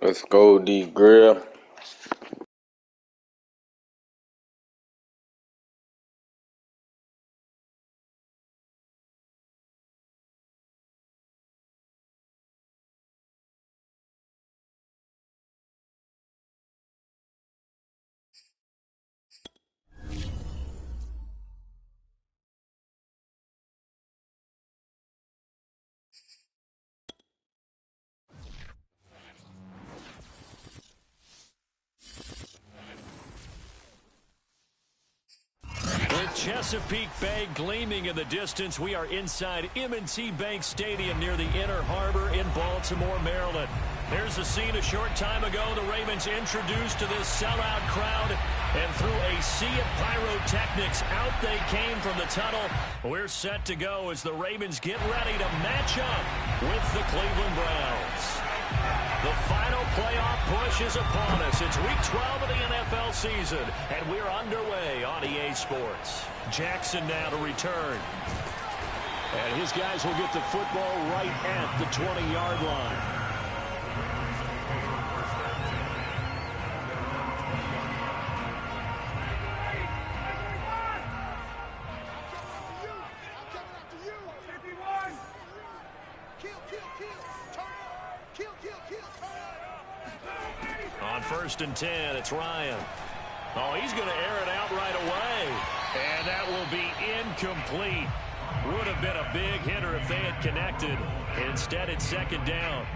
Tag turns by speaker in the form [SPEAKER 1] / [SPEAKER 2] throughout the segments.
[SPEAKER 1] Let's go, D Grill.
[SPEAKER 2] With Chesapeake Bay gleaming in the distance, we are inside M&T Bank Stadium near the Inner Harbor in Baltimore, Maryland. Here's the scene a short time ago. The Ravens introduced to this sellout crowd, and through a sea of pyrotechnics, out they came from the tunnel. We're set to go as the Ravens get ready to match up with the Cleveland Browns. The final playoff push is upon us. It's week 12 of the NFL season, and we're underway on EA Sports. Jackson now to return. And his guys will get the football right at the 20-yard line. On 1st and 10, it's Ryan. Oh, he's going to air it out right away. And that will be incomplete. Would have been a big hitter if they had connected. Instead, it's 2nd down.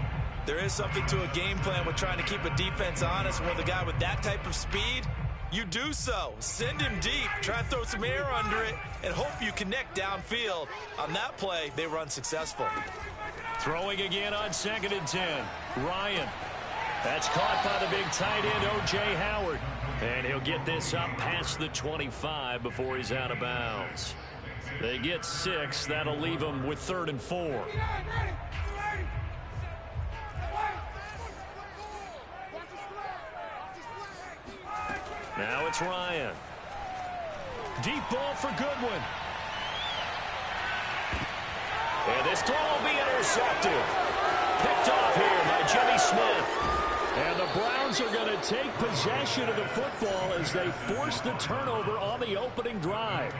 [SPEAKER 3] There is something to a game plan with trying to keep a defense honest. With a guy with that type of speed, you do so. Send him deep, try and throw some air under it, and hope you connect downfield. On that play, they were unsuccessful.
[SPEAKER 2] Throwing again on 2nd and 10. Ryan. That's caught by the big tight end, O.J. Howard. And he'll get this up past the 25 before he's out of bounds. They get 6. That'll leave them with 3rd and 4. Now it's Ryan. Deep ball for Goodwin. And this throw will be intercepted. Picked off here by Jimmy Smith. And the Browns are going to take possession of the football as they force the turnover on the opening drive.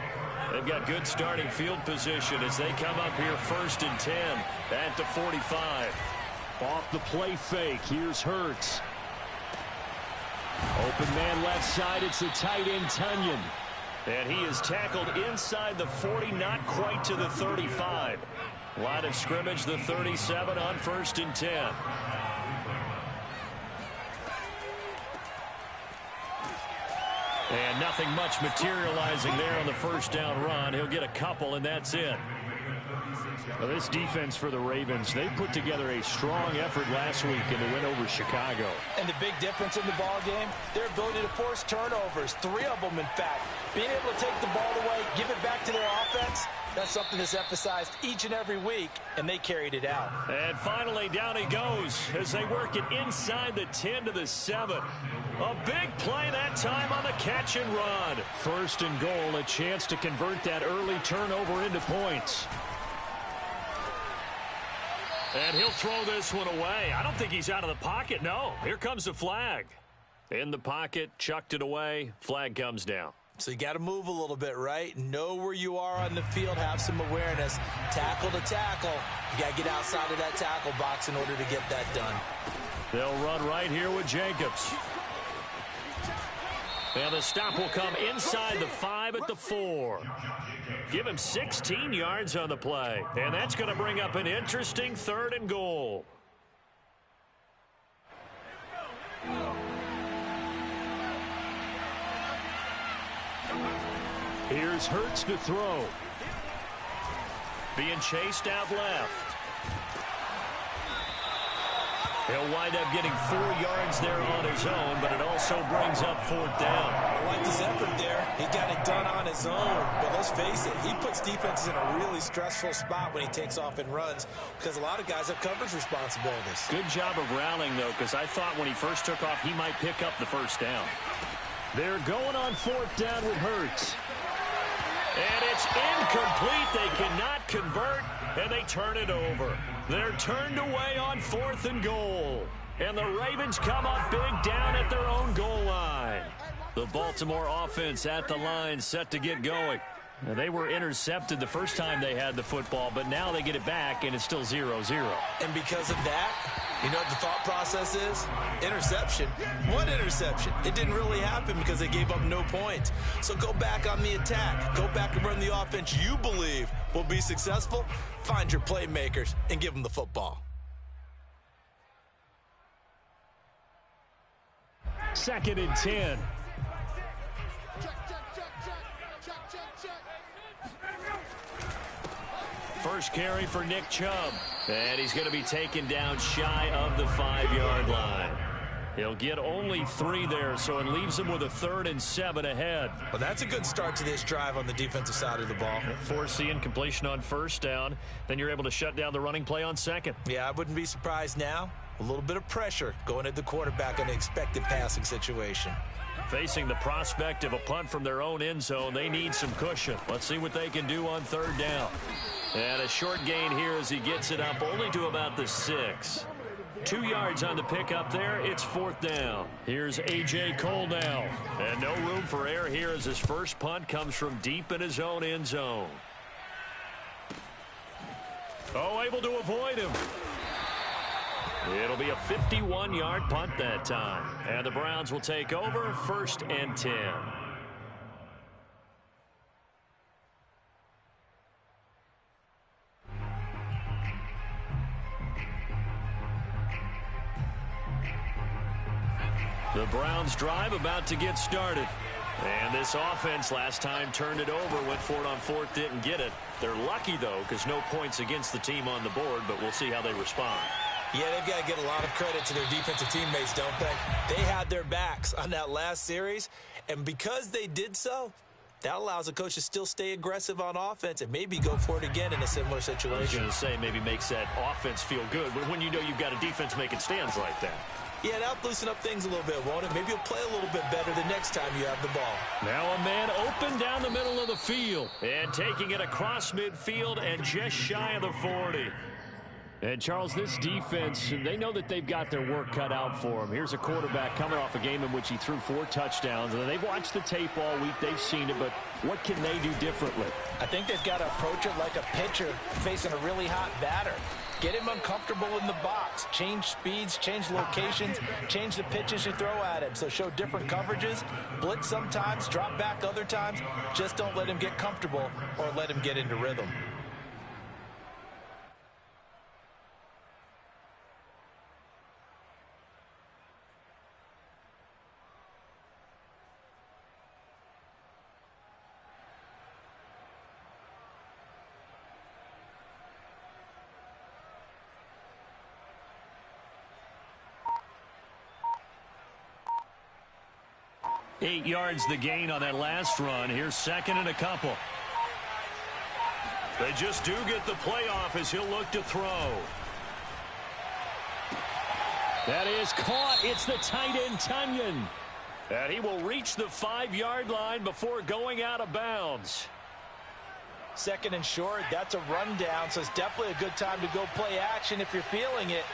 [SPEAKER 2] They've got good starting field position as they come up here 1st and 10 at the 45. Off the play fake, here's Hurts. Open man left side, it's the tight end Tunyon. And he is tackled inside the 40, not quite to the 35. Line of scrimmage, the 37 on 1st and 10. And nothing much materializing there on the 1st down run. He'll get a couple, and that's it. Well, this defense for the Ravens, they put together a strong effort last week in the win over Chicago.
[SPEAKER 3] And the big difference in the ball game, their ability to force turnovers, 3 of them, in fact. Being able to take the ball away, give it back to their offense, that's something that's emphasized each and every week, and they carried it out.
[SPEAKER 2] And finally, down he goes as they work it inside the 10 to the 7. A big play that time on the catch and run. 1st and goal, a chance to convert that early turnover into points. And he'll throw this one away. I don't think he's out of the pocket, no. Here comes the flag. In the pocket, chucked it away, flag comes down.
[SPEAKER 3] So you got to move a little bit, right? Know where you are on the field, have some awareness. Tackle to tackle. You got to get outside of that tackle box in order to get that done.
[SPEAKER 2] They'll run right here with Jacobs. And the stop will come inside the 5 at the 4. Give him 16 yards on the play. And that's going to bring up an interesting 3rd and goal. Here's Hurts to throw. Being chased out left. He'll wind up getting 4 yards there on his own, but it also brings up 4th down.
[SPEAKER 3] I like his effort there. He got it done on his own. But let's face it, he puts defenses in a really stressful spot when he takes off and runs because a lot of guys have coverage responsibilities.
[SPEAKER 2] Good job of rallying, though, because I thought when he first took off, he might pick up the 1st down. They're going on 4th down with Hurts. And it's incomplete. They cannot convert, and they turn it over. They're turned away on 4th and goal. And the Ravens come up big down at their own goal line. The Baltimore offense at the line set to get going. Now, they were intercepted the first time they had the football, but now they get it back, and it's still 0-0.
[SPEAKER 3] And because of that, you know what the thought process is? Interception. What interception? It didn't really happen because they gave up no points. So go back on the attack. Go back and run the offense you believe will be successful. Find your playmakers and give them the football.
[SPEAKER 2] 2nd and 10. First carry for Nick Chubb. And he's going to be taken down shy of the 5-yard line. He'll get only 3 there, so it leaves him with a 3rd and 7 ahead.
[SPEAKER 3] Well, that's a good start to this drive on the defensive side of the ball.
[SPEAKER 2] Force the incompletion on 1st down. Then you're able to shut down the running play on 2nd.
[SPEAKER 3] Yeah, I wouldn't be surprised now. A little bit of pressure going at the quarterback in an expected passing situation.
[SPEAKER 2] Facing the prospect of a punt from their own end zone, they need some cushion. Let's see what they can do on 3rd down. And a short gain here as he gets it up only to about the 6. 2 yards on the pickup there. It's 4th down. Here's A.J. Cole now. And no room for error here as his first punt comes from deep in his own end zone. Oh, able to avoid him. It'll be a 51-yard punt that time. And the Browns will take over 1st and 10. The Browns drive about to get started. And this offense last time turned it over, went for it on 4th, didn't get it. They're lucky, though, because no points against the team on the board, but we'll see how they respond.
[SPEAKER 3] Yeah, they've got to get a lot of credit to their defensive teammates, don't they? They had their backs on that last series, and because they did so, that allows the coach to still stay aggressive on offense and maybe go for it again in a similar situation.
[SPEAKER 2] I was going to say maybe makes that offense feel good, but when you know you've got a defense making stands like that.
[SPEAKER 3] Yeah, that'll loosen up things a little bit, won't it? Maybe you'll play a little bit better the next time you have the ball.
[SPEAKER 2] Now a man open down the middle of the field and taking it across midfield and just shy of the 40. And, Charles, this defense, they know that they've got their work cut out for them. Here's a quarterback coming off a game in which he threw 4 touchdowns. And they've watched the tape all week. They've seen it, but what can they do differently?
[SPEAKER 4] I think they've got to approach it like a pitcher facing a really hot batter. Get him uncomfortable in the box. Change speeds, change locations, change the pitches you throw at him. So show different coverages, blitz sometimes, drop back other times. Just don't let him get comfortable or let him get into rhythm.
[SPEAKER 2] Eight yards the gain on that last run. Here's 2nd and a couple. They just do get the playoff as he'll look to throw. That is caught. It's the tight end, Tunyon. And he will reach the 5-yard line before going out of bounds.
[SPEAKER 4] 2nd and short, that's a rundown, so it's definitely a good time to go play action if you're feeling it.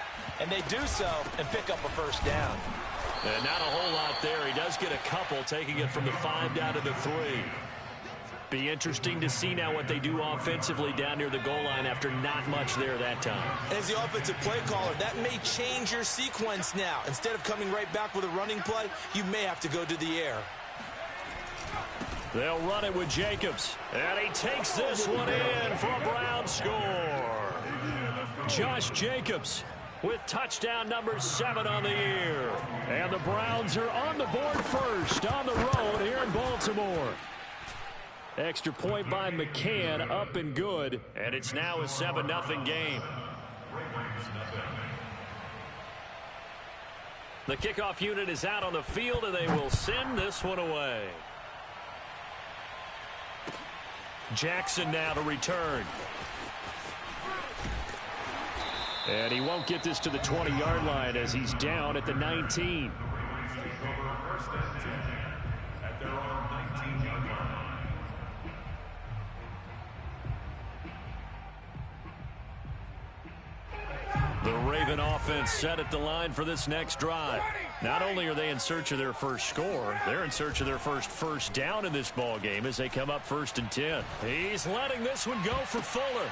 [SPEAKER 4] And they do so and pick up a 1st down.
[SPEAKER 2] And not a whole lot there. He does get a couple, taking it from the 5 down to the 3. Be interesting to see now what they do offensively down near the goal line after not much there that time.
[SPEAKER 3] As the offensive play caller, that may change your sequence now. Instead of coming right back with a running play, you may have to go to the air.
[SPEAKER 2] They'll run it with Jacobs. And he takes this one in for a Brown score. Josh Jacobs with touchdown number 7 on the year. And the Browns are on the board first on the road here in Baltimore. Extra point by McCann, up and good. And it's now a 7-0 game. The kickoff unit is out on the field, and they will send this one away. Jackson now to return. And he won't get this to the 20-yard line as he's down at the 19. The Raven offense set at the line for this next drive. Not only are they in search of their first score, they're in search of their first down in this ball game as they come up 1st and 10. He's letting this one go for Fuller.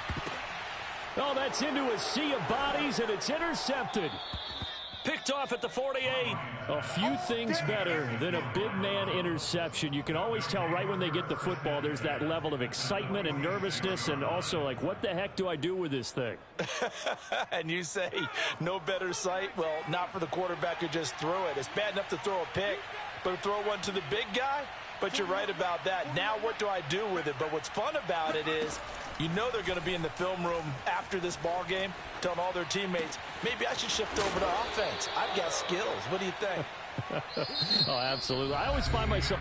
[SPEAKER 2] Oh, that's into a sea of bodies, and it's intercepted. Picked off at the 48. A few things better than a big man interception. You can always tell right when they get the football, there's that level of excitement and nervousness, and also like, what the heck do I do with this thing?
[SPEAKER 4] And you say, no better sight? Well, not for the quarterback who just threw it. It's bad enough to throw a pick, but to throw one to the big guy? But you're right about that. Now what do I do with it? But what's fun about it is, you know they're going to be in the film room after this ball game telling all their teammates, maybe I should shift over to offense. I've got skills. What do you think?
[SPEAKER 2] Oh, absolutely. I always find myself...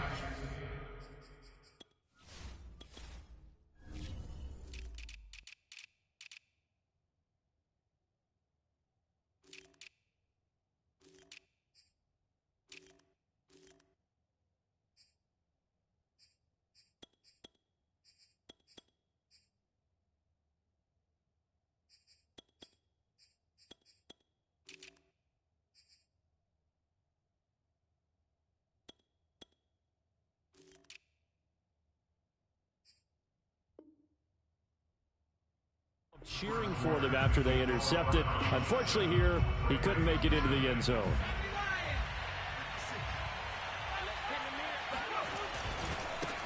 [SPEAKER 2] cheering for them after they intercepted. Unfortunately here, he couldn't make it into the end zone.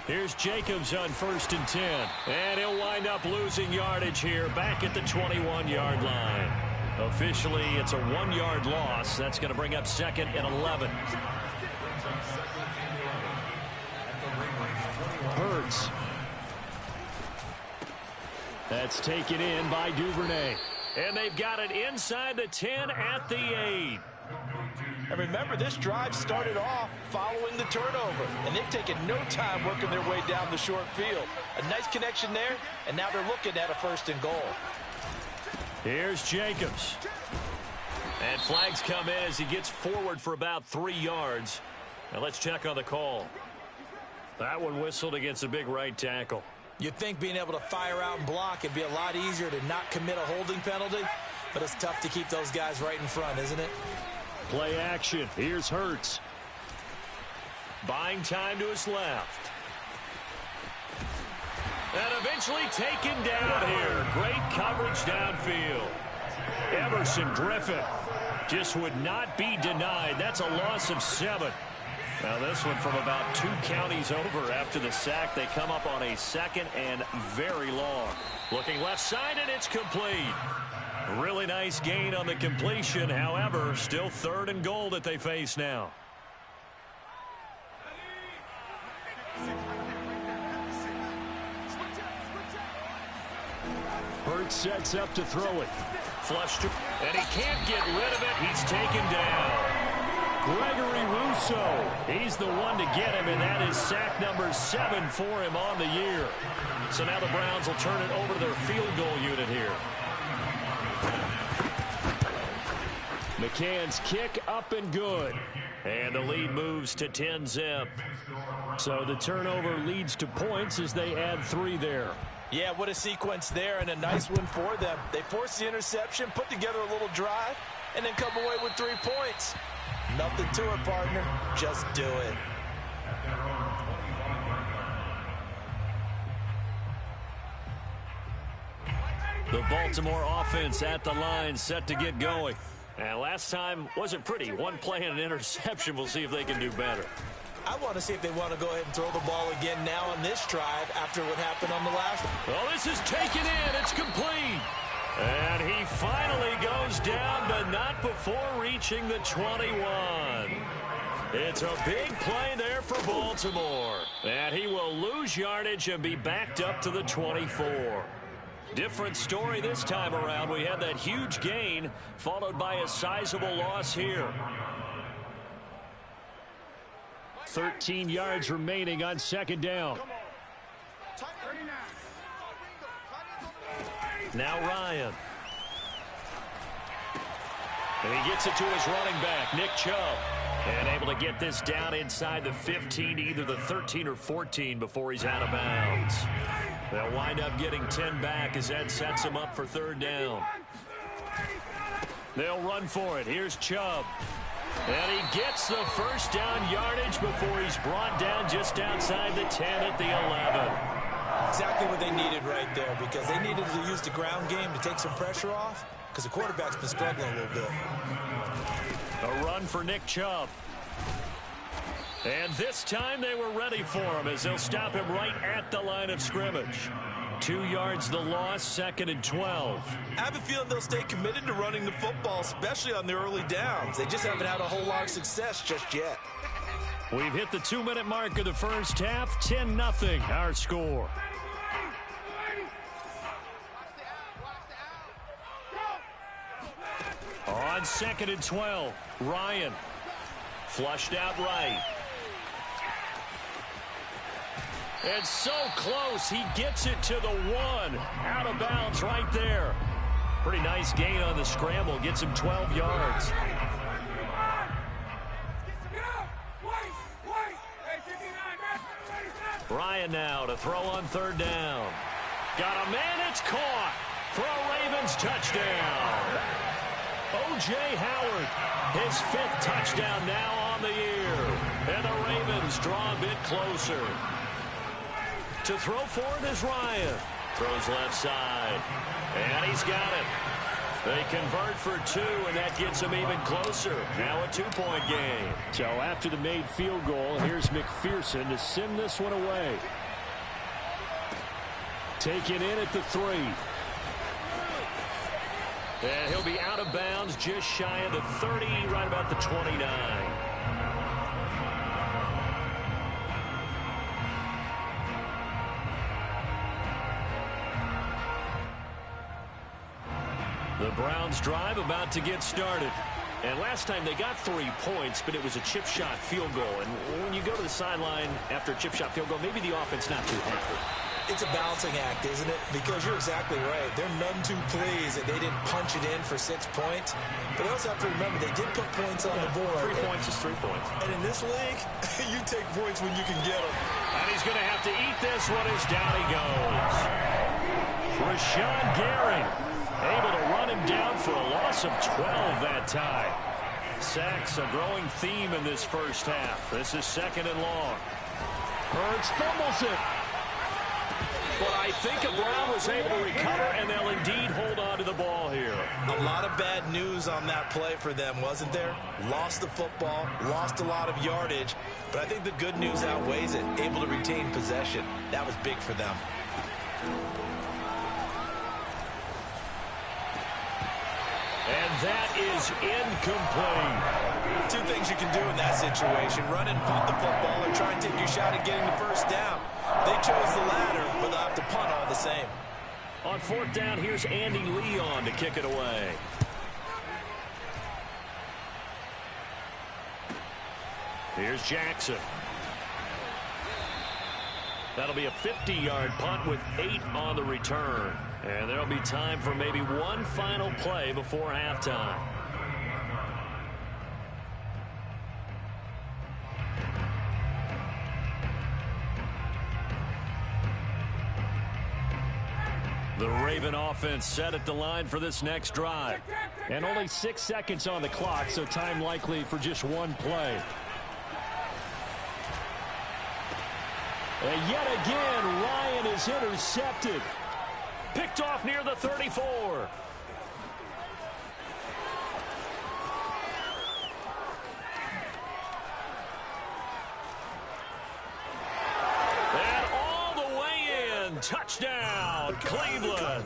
[SPEAKER 2] Here's Jacobs on 1st and 10. And he'll wind up losing yardage here back at the 21-yard line. Officially, it's a 1-yard loss. That's going to bring up 2nd and 11. Hurts. That's taken in by Duvernay. And they've got it inside the 10 at the 8.
[SPEAKER 4] And remember, this drive started off following the turnover. And they've taken no time working their way down the short field. A nice connection there, and now they're looking at a 1st and goal.
[SPEAKER 2] Here's Jacobs. And flags come in as he gets forward for about 3 yards. Now let's check on the call. That one whistled against a big right tackle.
[SPEAKER 4] You'd think being able to fire out and block would be a lot easier to not commit a holding penalty, but it's tough to keep those guys right in front, isn't it?
[SPEAKER 2] Play action. Here's Hurts. Buying time to his left. And eventually taken down here. Great coverage downfield. Everson Griffin just would not be denied. That's a loss of 7. Now this one from about 2 counties over after the sack. They come up on a 2nd and very long. Looking left side, and it's complete. Really nice gain on the completion. However, still 3rd and goal that they face now. Hurts sets up to throw it. Flushed, and he can't get rid of it. He's taken down. Gregory Rousseau, he's the one to get him, and that is sack number 7 for him on the year. So now the Browns will turn it over to their field goal unit here. McCann's kick up and good. And the lead moves to 10-zip. So the turnover leads to points as they add 3 there.
[SPEAKER 4] Yeah, what a sequence there, and a nice one for them. They force the interception, put together a little drive, and then come away with 3 points. Nothing to it, partner. Just do it.
[SPEAKER 2] The Baltimore offense at the line, set to get going. And last time wasn't pretty. 1 play and an interception. We'll see if they can do better.
[SPEAKER 4] I want to see if they want to go ahead and throw the ball again now on this drive after what happened on the last one.
[SPEAKER 2] Well, this is taken in. It's complete. And he finally goes down, but not before reaching the 21. It's a big play there for Baltimore. And he will lose yardage and be backed up to the 24. Different story this time around. We had that huge gain followed by a sizable loss here. 13 yards remaining on 2nd down. Now Ryan. And he gets it to his running back, Nick Chubb. And able to get this down inside the 15, either the 13 or 14 before he's out of bounds. They'll wind up getting 10 back as Ed sets him up for 3rd down. They'll run for it. Here's Chubb. And he gets the first down yardage before he's brought down just outside the 10 at the 11.
[SPEAKER 4] Exactly what they needed right there, because they needed to use the ground game to take some pressure off, because the quarterback's been struggling a little bit.
[SPEAKER 2] A run for Nick Chubb. And this time they were ready for him as they'll stop him right at the line of scrimmage. 2 yards the loss, 2nd and 12.
[SPEAKER 3] I have a feeling they'll stay committed to running the football, especially on the early downs. They just haven't had a whole lot of success just yet.
[SPEAKER 2] We've hit the 2-minute mark of the first half. 10-0 our score. On 2nd and 12, Ryan flushed out right. And so close, he gets it to the 1. Out of bounds right there. Pretty nice gain on the scramble. Gets him 12 yards. Ryan now to throw on 3rd down. Got a man, it's caught for a Ravens touchdown. O.J. Howard, his 5th touchdown now on the year. And the Ravens draw a bit closer. To throw for it is Ryan. Throws left side. And he's got it. They convert for 2, and that gets them even closer. Now a 2-point game. So after the made field goal, here's McPherson to send this one away. Taken in at the 3. And he'll be out of bounds just shy of the 30, right about the 29. The Browns drive about to get started. And last time they got 3 points, but it was a chip shot field goal. And when you go to the sideline after a chip shot field goal, maybe the offense not too happy.
[SPEAKER 4] It's a balancing act, isn't it? Because you're exactly right. They're none too pleased that they didn't punch it in for 6 points. But they also have to remember they did put points on the board.
[SPEAKER 2] 3 points is 3 points.
[SPEAKER 4] And in this league, you take points when you can get them.
[SPEAKER 2] And he's going to have to eat this one as down he goes. Rashawn Gary able to run him down for a loss of 12 that time. Sacks a growing theme in this first half. This is 2nd and long. Hurts fumbles it. But I think Brown was able to recover, and they'll indeed hold on to the ball here.
[SPEAKER 3] A lot of bad news on that play for them, wasn't there? Lost the football, lost a lot of yardage, but I think the good news outweighs it. Able to retain possession. That was big for them.
[SPEAKER 2] And that is incomplete.
[SPEAKER 3] 2 things you can do in that situation. Run and punt the football or try and take your shot at getting the first down. They chose the latter, but they'll have to punt all the same.
[SPEAKER 2] On 4th down, here's Andy Leon to kick it away. Here's Jackson. That'll be a 50-yard punt with 8 on the return. And there'll be time for maybe one final play before halftime. The Raven offense set at the line for this next drive. And only 6 seconds on the clock, so time likely for just one play. And yet again, Ryan is intercepted. Picked off near the 34. And all the way in. Touchdown, Cleveland.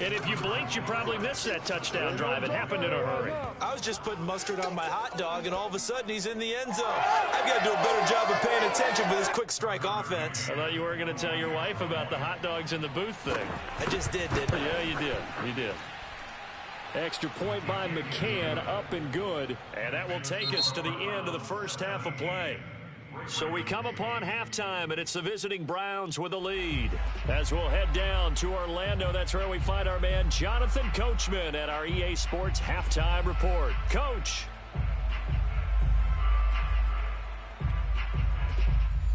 [SPEAKER 2] And if you blinked, you probably missed that touchdown drive. It happened in a hurry.
[SPEAKER 3] I was just putting mustard on my hot dog, and all of a sudden he's in the end zone. I've got to do a better job of paying attention for this quick strike offense.
[SPEAKER 2] I thought you were going to tell your wife about the hot dogs in the booth thing.
[SPEAKER 3] I just didn't I?
[SPEAKER 2] Yeah, you did. You did. Extra point by McCann, up and good. And that will take us to the end of the first half of play. So we come upon halftime, and it's the visiting Browns with the lead. As we'll head down to Orlando, that's where we find our man Jonathan Coachman at our EA Sports Halftime Report. Coach.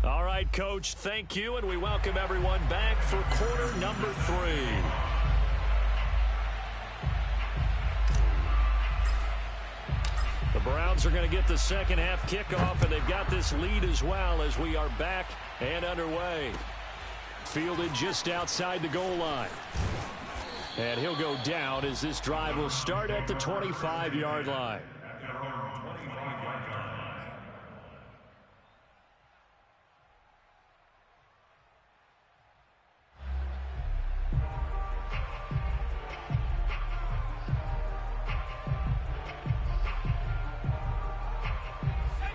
[SPEAKER 2] All right, Coach, thank you, and we welcome everyone back for quarter number 3. The Browns are going to get the second half kickoff, and they've got this lead as well as we are back and underway. Fielded just outside the goal line. And he'll go down as this drive will start at the 25-yard line.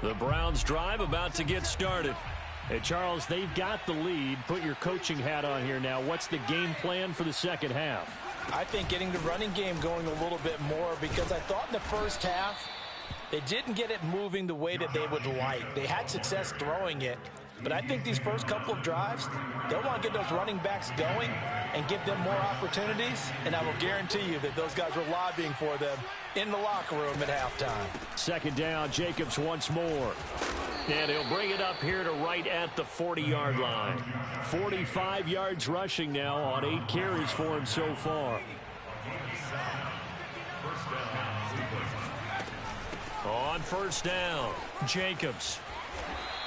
[SPEAKER 2] The Browns drive about to get started. Hey, Charles, they've got the lead. Put your coaching hat on here now. What's the game plan for the second half?
[SPEAKER 4] I think getting the running game going a little bit more, because I thought in the first half they didn't get it moving the way that they would like. They had success throwing it, but I think these first couple of drives, they'll want to get those running backs going and give them more opportunities, and I will guarantee you that those guys were lobbying for them in the locker room at halftime.
[SPEAKER 2] Second down, Jacobs once more. And he'll bring it up here to right at the 40-yard line. 45 yards rushing now on 8 carries for him so far. On first down, Jacobs.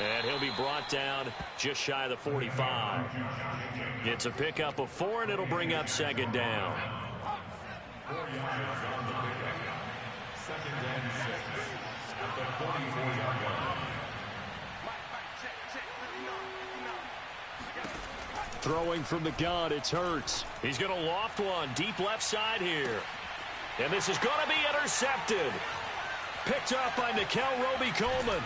[SPEAKER 2] And he'll be brought down just shy of the 45. It's a pickup of 4, and it'll bring up second down. Throwing from the gun, it's Hurts. He's going to loft one deep left side here. And this is going to be intercepted. Picked up by Nikel Roby-Coleman.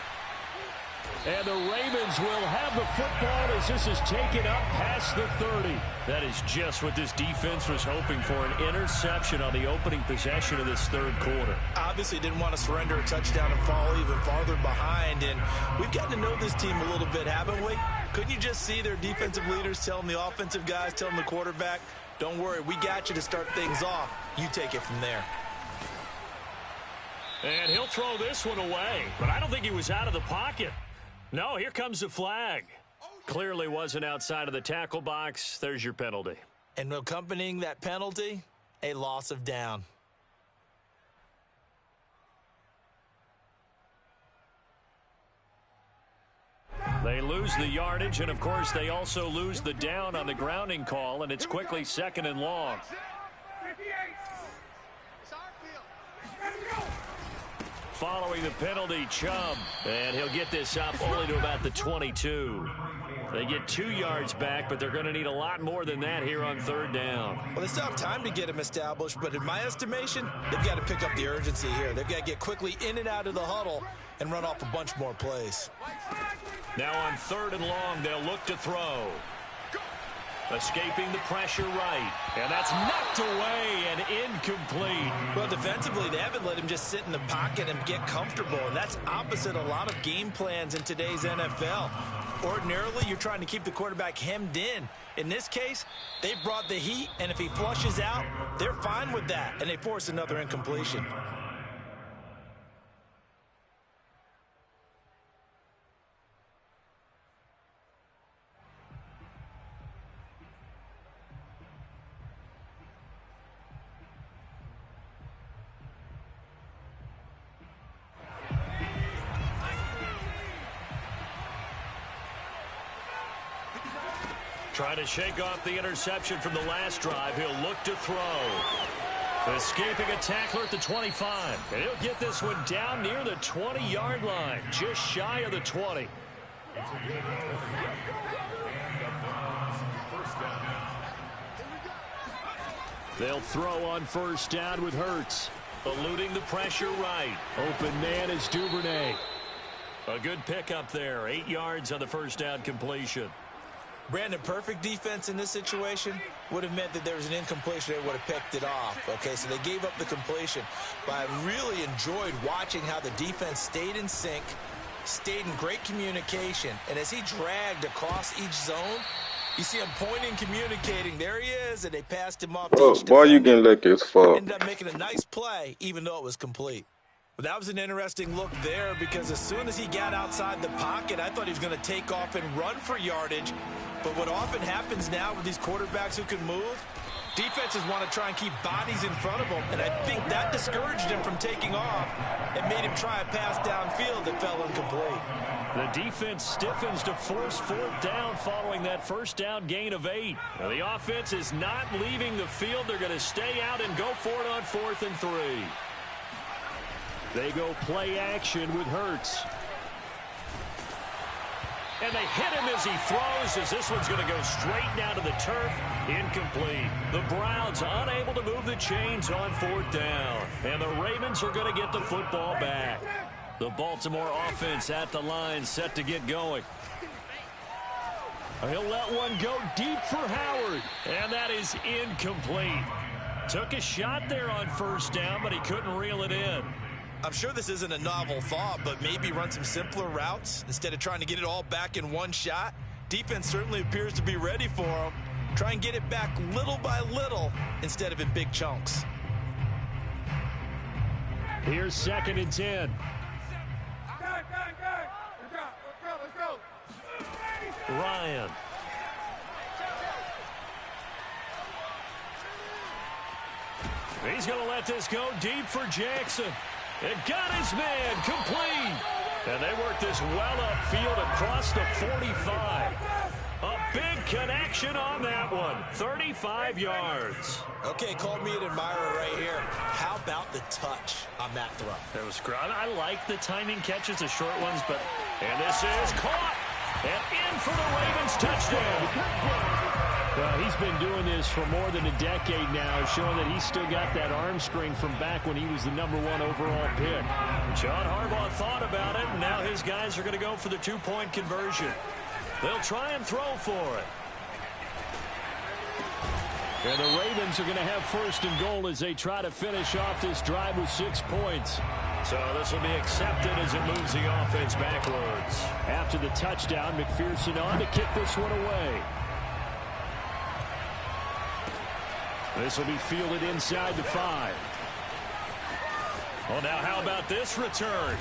[SPEAKER 2] And the Ravens will have the football as this is taken up past the 30. That is just what this defense was hoping for, an interception on the opening possession of this third quarter.
[SPEAKER 4] Obviously didn't want to surrender a touchdown and fall even farther behind, and we've gotten to know this team a little bit, haven't we? Couldn't you just see their defensive leaders telling the offensive guys, telling the quarterback, don't worry, we got you to start things off. You take it from there.
[SPEAKER 2] And he'll throw this one away, but I don't think he was out of the pocket. No, here comes the flag. Clearly wasn't outside of the tackle box. There's your penalty.
[SPEAKER 4] And accompanying that penalty, a loss of down.
[SPEAKER 2] They lose the yardage, and of course they also lose the down on the grounding call, and it's quickly second and long. Following the penalty, Chubb, and he'll get this up only to about the 22. They get 2 yards back, but they're going to need a lot more than that here on third down.
[SPEAKER 4] Well, they still have time to get him established, but in my estimation, they've got to pick up the urgency here. They've got to get quickly in and out of the huddle and run off a bunch more plays.
[SPEAKER 2] Now on third and long, they'll look to throw. Escaping the pressure right. And that's knocked away and incomplete.
[SPEAKER 4] Well, defensively, they haven't let him just sit in the pocket and get comfortable. And that's opposite a lot of game plans in today's NFL. Ordinarily, you're trying to keep the quarterback hemmed in. In this case, they brought the heat, and if he flushes out, they're fine with that. And they force another incompletion.
[SPEAKER 2] Trying to shake off the interception from the last drive. He'll look to throw. Escaping a tackler at the 25. And he'll get this one down near the 20-yard line. Just shy of the 20. They'll throw on first down with Hurts. Eluding the pressure right. Open man is Duvernay. A good pickup there. 8 yards on the first down completion.
[SPEAKER 4] Brandon, perfect defense in this situation would have meant that there was an incompletion. They would have picked it off. Okay, so they gave up the completion. But I really enjoyed watching how the defense stayed in sync, stayed in great communication. And as he dragged across each zone, you see him pointing, communicating. There he is, and they passed him off.
[SPEAKER 1] Oh, boy, you getting licked as fuck.
[SPEAKER 4] Ended up making a nice play, even though it was complete. But that was an interesting look there, because as soon as he got outside the pocket, I thought he was going to take off and run for yardage. But what often happens now with these quarterbacks who can move,
[SPEAKER 3] Defenses want to try and keep bodies in front of him, and I think that discouraged him from taking off and made him try a pass downfield that fell incomplete.
[SPEAKER 2] The defense stiffens to force fourth down following that first down gain of 8. Now, the offense is not leaving the field. They're going to stay out and go for it on 4th and 3. They go play action with Hurts. And they hit him as he throws, as this one's going to go straight down to the turf. Incomplete. The Browns unable to move the chains on 4th down. And the Ravens are going to get the football back. The Baltimore offense at the line, set to get going. He'll let one go deep for Howard. And that is incomplete. Took a shot there on first down, but he couldn't reel it in.
[SPEAKER 3] I'm sure this isn't a novel thought, but maybe run some simpler routes instead of trying to get it all back in one shot. Defense certainly appears to be ready for him. Try and get it back little by little instead of in big chunks.
[SPEAKER 2] Here's 2nd and 10. Ryan. He's going to let this go deep for Jackson. It got his man complete. And they work this well upfield across the 45. A big connection on that one. 35 yards.
[SPEAKER 3] Okay, call me an admirer right here. How about the touch on that throw?
[SPEAKER 2] That was great. I like the timing catches, the short ones, but... And this is caught. And in for the Ravens touchdown. Well, he's been doing this for more than a decade now, showing that he's still got that arm strength from back when he was the #1 overall pick. John Harbaugh thought about it, and now his guys are going to go for the 2-point conversion. They'll try and throw for it. And the Ravens are going to have 1st and goal as they try to finish off this drive with 6 points. So this will be accepted as it moves the offense backwards. After the touchdown, McPherson on to kick this one away. This will be fielded inside the 5. Well, now how about this return?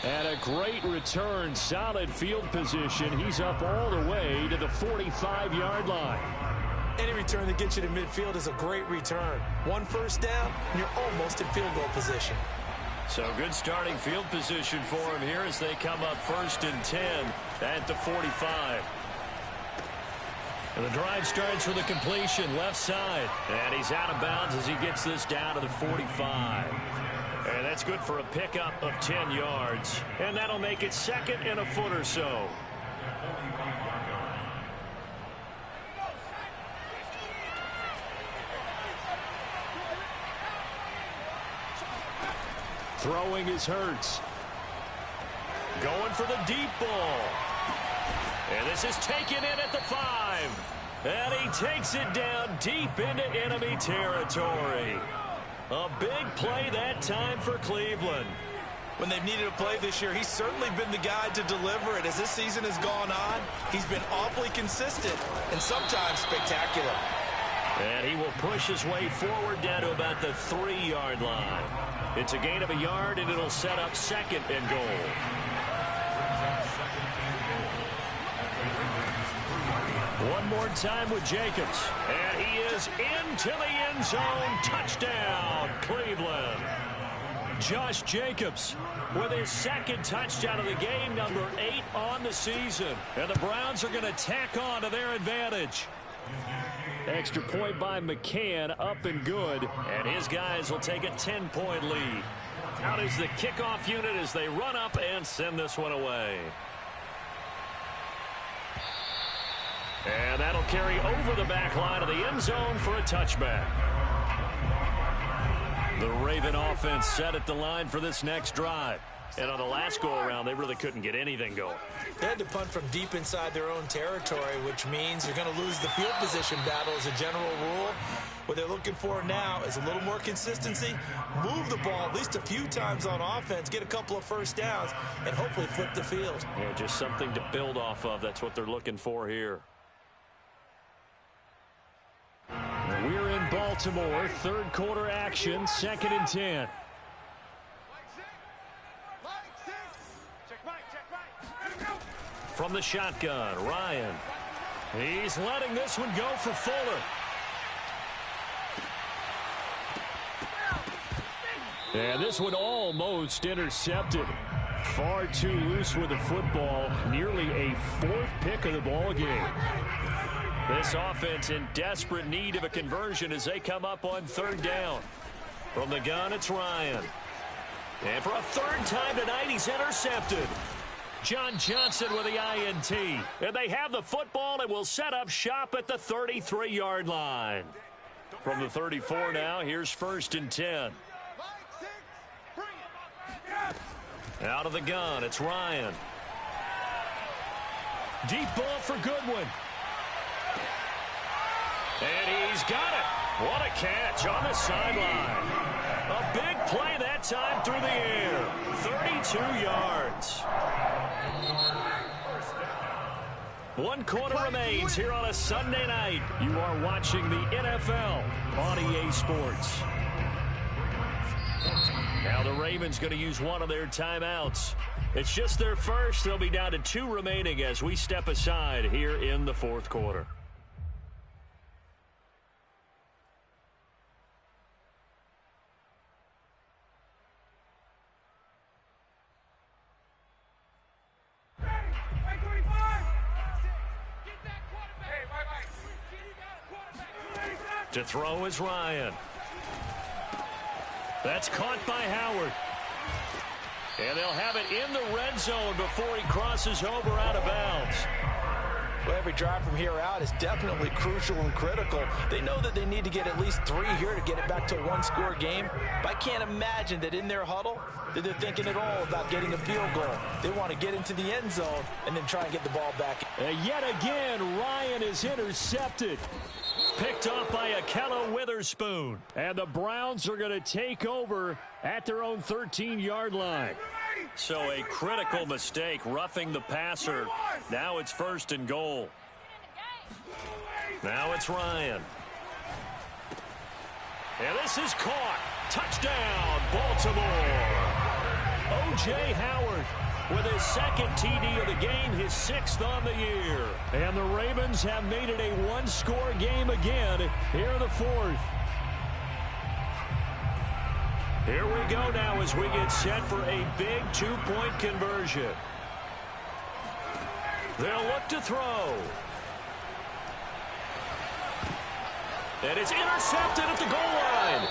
[SPEAKER 2] And a great return, solid field position. He's up all the way to the 45-yard line.
[SPEAKER 4] Any return that gets you to midfield is a great return. 1 first down, and you're almost in field goal position.
[SPEAKER 2] So good starting field position for him here as they come up 1st and 10 at the 45. And the drive starts with a completion left side. And he's out of bounds as he gets this down to the 45. And that's good for a pickup of 10 yards. And that'll make it 2nd and a foot or so. Throwing is Hurts. Going for the deep ball. And this is taken in at the 5. And he takes it down deep into enemy territory. A big play that time for Cleveland.
[SPEAKER 3] When they've needed a play this year, he's certainly been the guy to deliver it. As this season has gone on, he's been awfully consistent and sometimes spectacular.
[SPEAKER 2] And he will push his way forward down to about the 3-yard line. It's a gain of a yard, and it'll set up 2nd and goal. One more time with Jacobs. And he is into the end zone. Touchdown, Cleveland. Josh Jacobs with his 2nd touchdown of the game, number 8 on the season. And the Browns are going to tack on to their advantage. Extra point by McCann, up and good. And his guys will take a 10-point lead. Out is the kickoff unit as they run up and send this one away. And that'll carry over the back line of the end zone for a touchback. The Raven offense set at the line for this next drive. And on the last go-around, they really couldn't get anything going.
[SPEAKER 4] They had to punt from deep inside their own territory, which means you're going to lose the field position battle as a general rule. What they're looking for now is a little more consistency, move the ball at least a few times on offense, get a couple of first downs, and hopefully flip the field.
[SPEAKER 2] Yeah, just something to build off of. That's what they're looking for here. We're in Baltimore, 3rd quarter action, 2nd and 10. From the shotgun, Ryan. He's letting this one go for Fuller. And this one almost intercepted. Far too loose with the football. Nearly a fourth pick of the ball game. This offense in desperate need of a conversion as they come up on third down. From the gun, it's Ryan. And for a third time tonight, he's intercepted. John Johnson with the INT. And they have the football and will set up shop at the 33-yard line. From the 34 now, here's 1st and 10. Out of the gun, it's Ryan. Deep ball for Goodwin. And he's got it. What a catch on the sideline. A big play that time through the air. 32 yards. 1 quarter remains here on a Sunday night. You are watching the NFL on EA Sports. Now the Ravens going to use one of their timeouts. It's just their first. They'll be down to 2 remaining as we step aside here in the 4th quarter. To throw is Ryan. That's caught by Howard. And they'll have it in the red zone before he crosses over out of bounds.
[SPEAKER 4] Well, every drive from here out is definitely crucial and critical. They know that they need to get at least 3 here to get it back to a 1-score game. But I can't imagine that in their huddle that they're thinking at all about getting a field goal. They want to get into the end zone and then try and get the ball back.
[SPEAKER 2] Yet again, Ryan is intercepted. Picked off by Ahkello Witherspoon. And the Browns are going to take over at their own 13-yard line. So a critical mistake, roughing the passer. Now it's 1st and goal. Now it's Ryan. And this is caught. Touchdown, Baltimore. O.J. Howard with his 2nd TD of the game, his 6th on the year. And the Ravens have made it a 1-score game again here in the 4th. Here we go now as we get set for a big 2-point conversion. They'll look to throw. And it's intercepted at the goal line.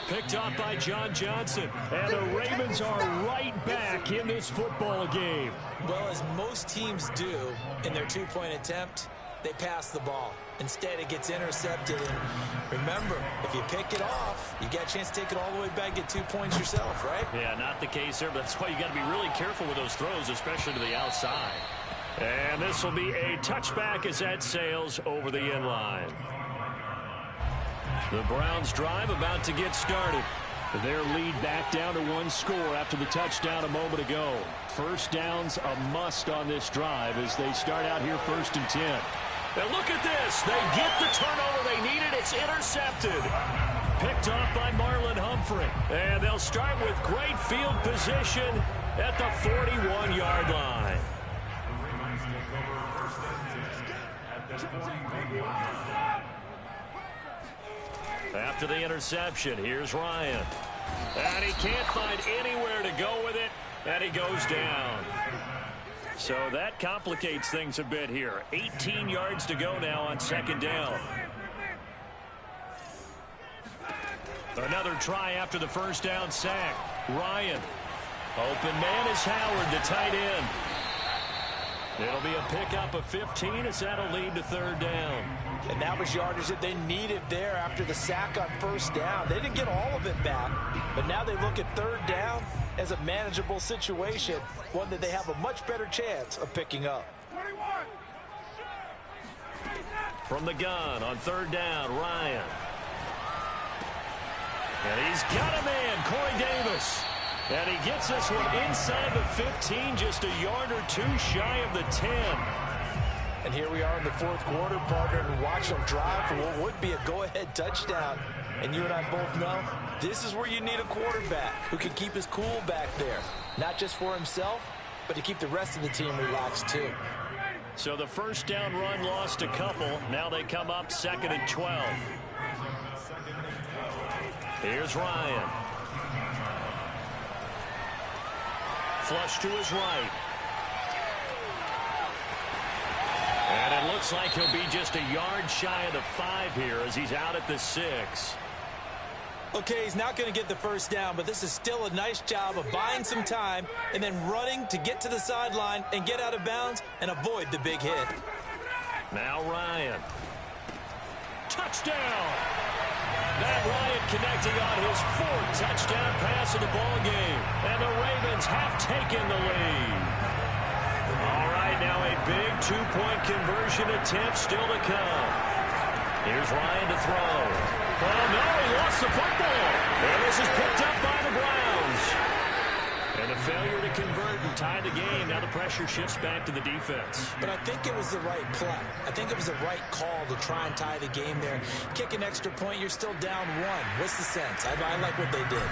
[SPEAKER 2] Picked up by John Johnson. And the Ravens are right back in this football game.
[SPEAKER 4] Well, as most teams do in their 2-point attempt, they pass the ball. Instead, it gets intercepted. And remember, if you pick it off, you get a chance to take it all the way back, get 2 points yourself, right?
[SPEAKER 2] Yeah, not the case there, but that's why you got to be really careful with those throws, especially to the outside. And this will be a touchback as that sails over the end line. The Browns drive about to get started. Their lead back down to 1 score after the touchdown a moment ago. First down's a must on this drive as they start out here 1st and 10. And look at this. They get the turnover they needed. It's intercepted. Picked off by Marlon Humphrey. And they'll start with great field position at the 41-yard line. After the interception, here's Ryan. And he can't find anywhere to go with it, and he goes down. So that complicates things a bit here. 18 yards to go now on 2nd down. Another try after the 1st down sack. Ryan. Open man is Howard, the tight end. It'll be a pickup of 15 as that'll lead to 3rd down.
[SPEAKER 4] And that was yardage that they needed there after the sack on 1st down. They didn't get all of it back, but now they look at 3rd down as a manageable situation, one that they have a much better chance of picking up.
[SPEAKER 2] From the gun on 3rd down, Ryan. And he's got a man, Corey Davis. And he gets this one inside the 15, just a yard or 2 shy of the 10.
[SPEAKER 4] And here we are in the 4th quarter, partner, and watch them drive for what would be a go-ahead touchdown. And you and I both know this is where you need a quarterback who can keep his cool back there. Not just for himself, but to keep the rest of the team relaxed too.
[SPEAKER 2] So the 1st down run lost a couple. Now they come up 2nd and 12. Here's Ryan. Flush to his right. And it looks like he'll be just a yard shy of the 5 here as he's out at the 6.
[SPEAKER 4] Okay, he's not going to get the first down, but this is still a nice job of buying some time and then running to get to the sideline and get out of bounds and avoid the big hit.
[SPEAKER 2] Now Ryan. Touchdown! Matt Ryan connecting on his 4th touchdown pass of the ball game. And the Ravens have taken the lead. All right, now a big 2-point conversion attempt still to come. Here's Ryan to throw. Oh, no, he lost the football. And this is picked up by the Browns. And a failure to convert and tie the game. Now the pressure shifts back to the defense.
[SPEAKER 4] But I think it was the right play. I think it was the right call to try and tie the game there. Kick an extra point, you're still down 1. What's the sense? I like what they did.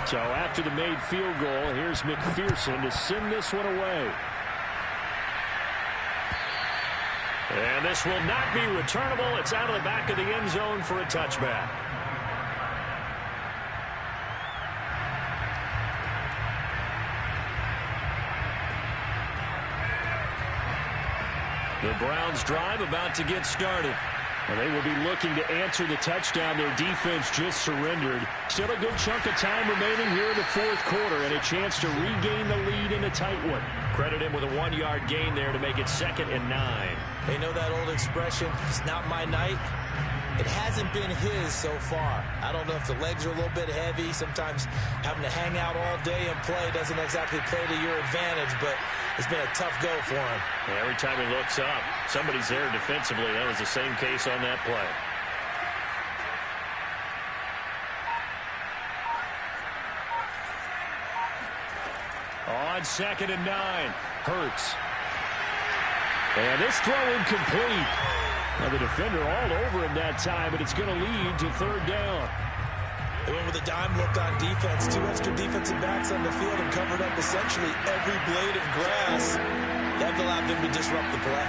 [SPEAKER 2] So after the made field goal, here's McPherson to send this one away. And this will not be returnable. It's out of the back of the end zone for a touchback. The Browns drive about to get started. And they will be looking to answer the touchdown their defense just surrendered. Still a good chunk of time remaining here in the 4th quarter and a chance to regain the lead in a tight one. Credit him with a 1-yard gain there to make it 2nd and 9.
[SPEAKER 4] They know that old expression, it's not my night. It hasn't been his so far. I don't know if the legs are a little bit heavy. Sometimes having to hang out all day and play doesn't exactly play to your advantage, but it's been a tough go for him.
[SPEAKER 2] And every time he looks up, somebody's there defensively. That was the same case on that play. On 2nd and 9, Hurts. And this throw incomplete. Now the defender all over him that time, but it's going to lead to 3rd down.
[SPEAKER 4] They went with a dime look on defense. 2 extra defensive backs on the field and covered up essentially every blade of grass. That allowed them to disrupt the play.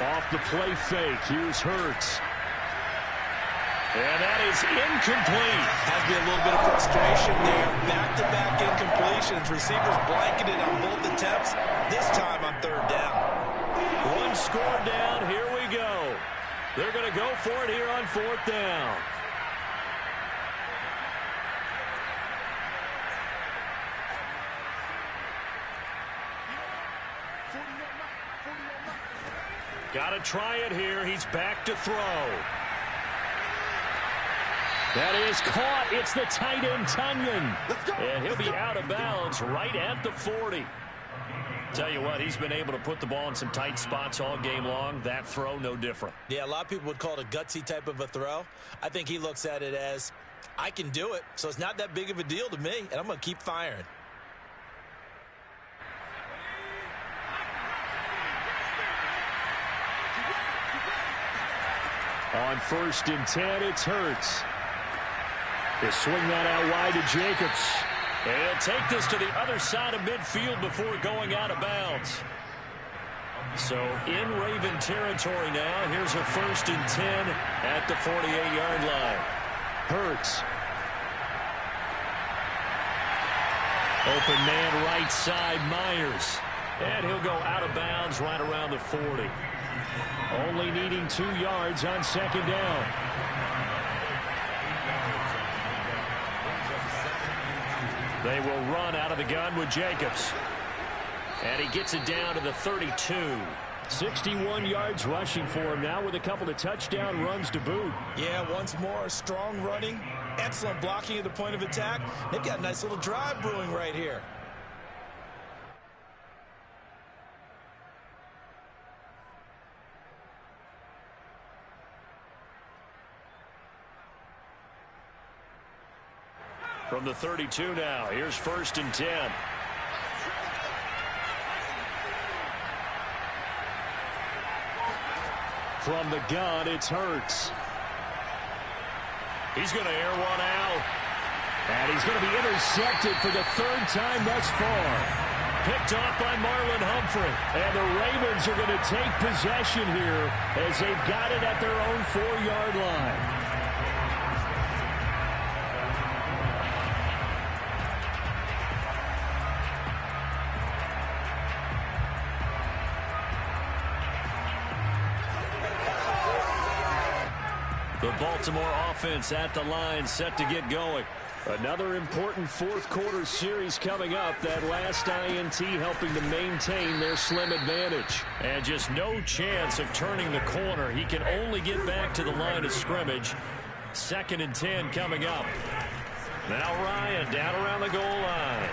[SPEAKER 2] Off the play fake, here's Hurts. And that is incomplete.
[SPEAKER 4] Has to be a little bit of frustration there. Back-to-back incompletions. Receivers blanketed on both attempts. This time on 3rd down.
[SPEAKER 2] 1 score down. Here we go. They're going to go for it here on 4th down. Got to try it here. He's back to throw. That is caught. It's the tight end, Tunyon. And he'll be out of bounds right at the 40. Tell you what, he's been able to put the ball in some tight spots all game long. That throw, no different.
[SPEAKER 4] Yeah, a lot of people would call it a gutsy type of a throw. I think he looks at it as, I can do it, so it's not that big of a deal to me, and I'm going to keep firing.
[SPEAKER 2] On 1st and 10, it's Hurts. They swing that out wide to Jacobs. And he'll take this to the other side of midfield before going out of bounds. So in Raven territory now. Here's a 1st and 10 at the 48-yard line. Hurts. Open man right side, Myers. And he'll go out of bounds right around the 40. Only needing 2 yards on 2nd down. They will run out of the gun with Jacobs. And he gets it down to the 32. 61 yards rushing for him now with a couple of touchdown runs to boot.
[SPEAKER 4] Yeah, once more, strong running, excellent blocking at the point of attack. They've got a nice little drive brewing right here.
[SPEAKER 2] From the 32 now, here's 1st and 10. From the gun, it's Hurts. He's going to air one out. And he's going to be intercepted for the 3rd time thus far. Picked off by Marlon Humphrey. And the Ravens are going to take possession here as they've got it at their own 4-yard line. The Baltimore offense at the line, set to get going. Another important fourth quarter series coming up. That last INT helping to maintain their slim advantage. And just no chance of turning the corner. He can only get back to the line of scrimmage. 2nd and 10 coming up. Now Ryan down around the goal line.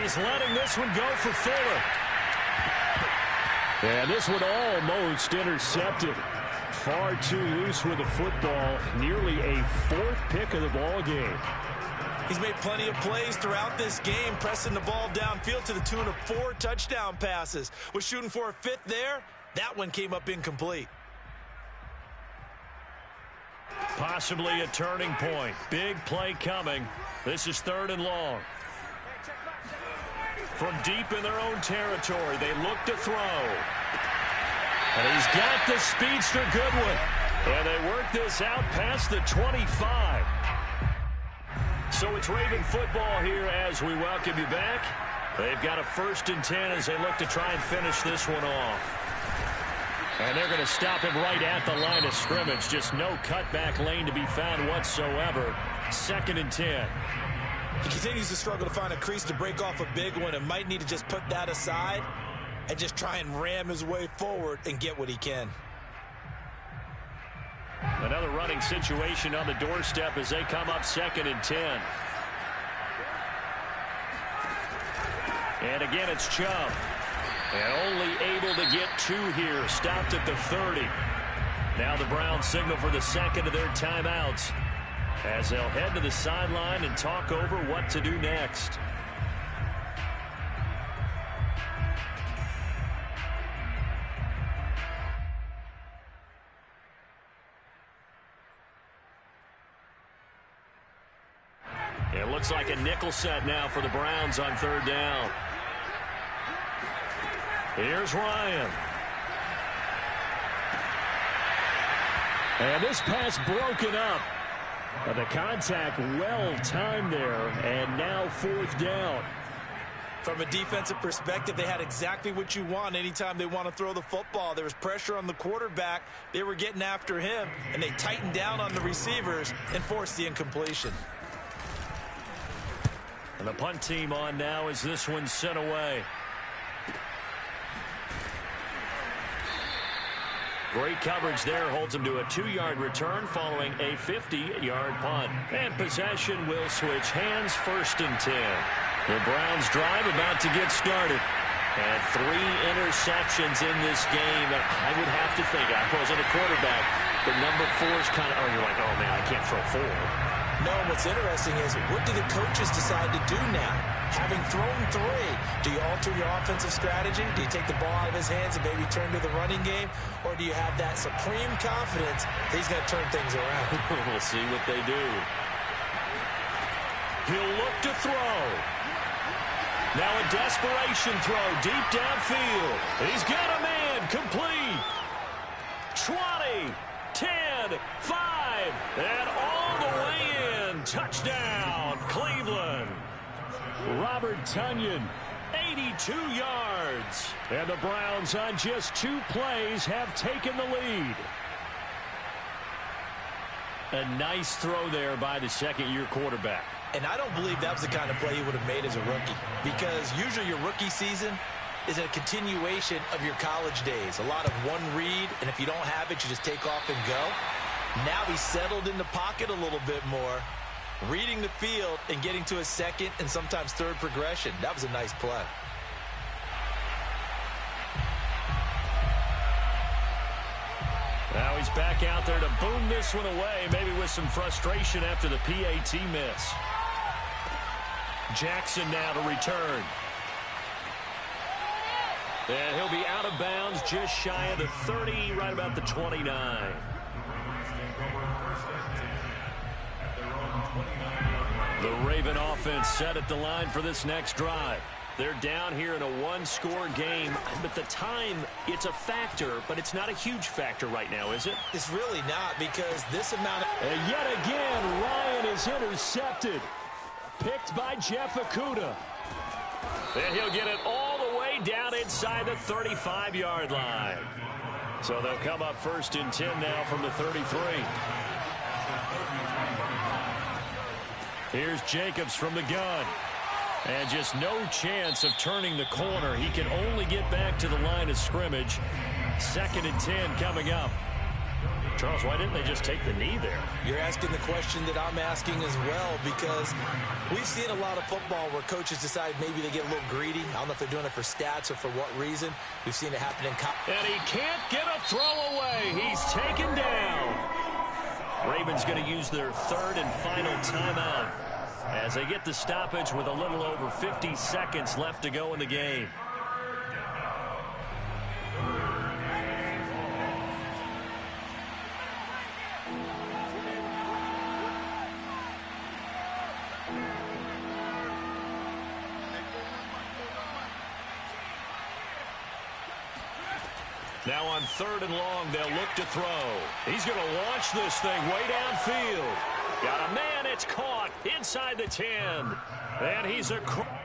[SPEAKER 2] He's letting this one go for Fuller. And this one almost intercepted. Far too loose with the football. Nearly a 4th pick of the ball game.
[SPEAKER 3] He's made plenty of plays throughout this game, pressing the ball downfield to the tune of 4 touchdown passes. Was shooting for a 5th there. That one came up incomplete.
[SPEAKER 2] Possibly a turning point. Big play coming. This is 3rd and long. From deep in their own territory, they look to throw. And he's got the speedster Goodwin. And they work this out past the 25. So it's Raven football here as we welcome you back. They've got a 1st and 10 as they look to try and finish this one off. And they're going to stop him right at the line of scrimmage. Just no cutback lane to be found whatsoever. 2nd and 10.
[SPEAKER 3] He continues to struggle to find a crease to break off a big one and might need to just put that aside and just try and ram his way forward and get what he can.
[SPEAKER 2] Another running situation on the doorstep as they come up 2nd and 10. And again, it's Chubb. And only able to get 2 here. Stopped at the 30. Now the Browns signal for the 2nd of their timeouts as they'll head to the sideline and talk over what to do next. It looks like a nickel set now for the Browns on 3rd down. Here's Ryan. And this pass broken up. The contact well timed there, and now 4th down.
[SPEAKER 3] From a defensive perspective, they had exactly what you want anytime they want to throw the football. There was pressure on the quarterback. They were getting after him, and they tightened down on the receivers and forced the incompletion.
[SPEAKER 2] And the punt team on now as this one's sent away. Great coverage there, holds him to a 2-yard return following a 50-yard punt. And possession will switch hands, 1st and 10. The Browns drive about to get started. And 3 interceptions in this game. I would have to think, I wasn't a quarterback, the number 4 is kind of, oh, you're like, oh, man, I can't throw 4.
[SPEAKER 3] No, what's interesting is, what do the coaches decide to do now? Having thrown 3, do you alter your offensive strategy? Do you take the ball out of his hands and maybe turn to the running game? Or do you have that supreme confidence that he's going to turn things around?
[SPEAKER 2] We'll see what they do. He'll look to throw. Now a desperation throw deep downfield. He's got a man complete. 20, 10, 5, and all the way in. Touchdown, Cleveland. Robert Tonyan, 82 yards. And the Browns on just 2 plays have taken the lead. A nice throw there by the 2nd-year quarterback.
[SPEAKER 3] And I don't believe that was the kind of play he would have made as a rookie, because usually your rookie season is a continuation of your college days. A lot of one read, and if you don't have it, you just take off and go. Now he's settled in the pocket a little bit more, reading the field and getting to a 2nd and sometimes 3rd progression. That was a nice play.
[SPEAKER 2] Now he's back out there to boom this one away, maybe with some frustration after the PAT miss. Jackson now to return. And he'll be out of bounds just shy of the 30, right about the 29. The Raven offense set at the line for this next drive. They're down here in a 1-score game, but the time, it's a factor, but it's not a huge factor right now, is it?
[SPEAKER 3] It's really not, because this amount of...
[SPEAKER 2] And yet again, Ryan is intercepted. Picked by Jeff Okudah. And he'll get it all the way down inside the 35-yard line. So they'll come up 1st and 10 now from the 33. Here's Jacobs from the gun. And just no chance of turning the corner. He can only get back to the line of scrimmage. 2nd and 10 coming up. Charles, why didn't they just take the knee there?
[SPEAKER 4] You're asking the question that I'm asking as well, because we've seen a lot of football where coaches decide maybe they get a little greedy. I don't know if they're doing it for stats or for what reason. We've seen it happen in college.
[SPEAKER 2] And he can't get a throw away. He's taken down. Ravens going to use their 3rd and final timeout as they get the stoppage with a little over 50 seconds left to go in the game. Now on 3rd and long, they'll look to throw. He's going to launch this thing way downfield. Got a man, it's caught inside the 10. And he's across.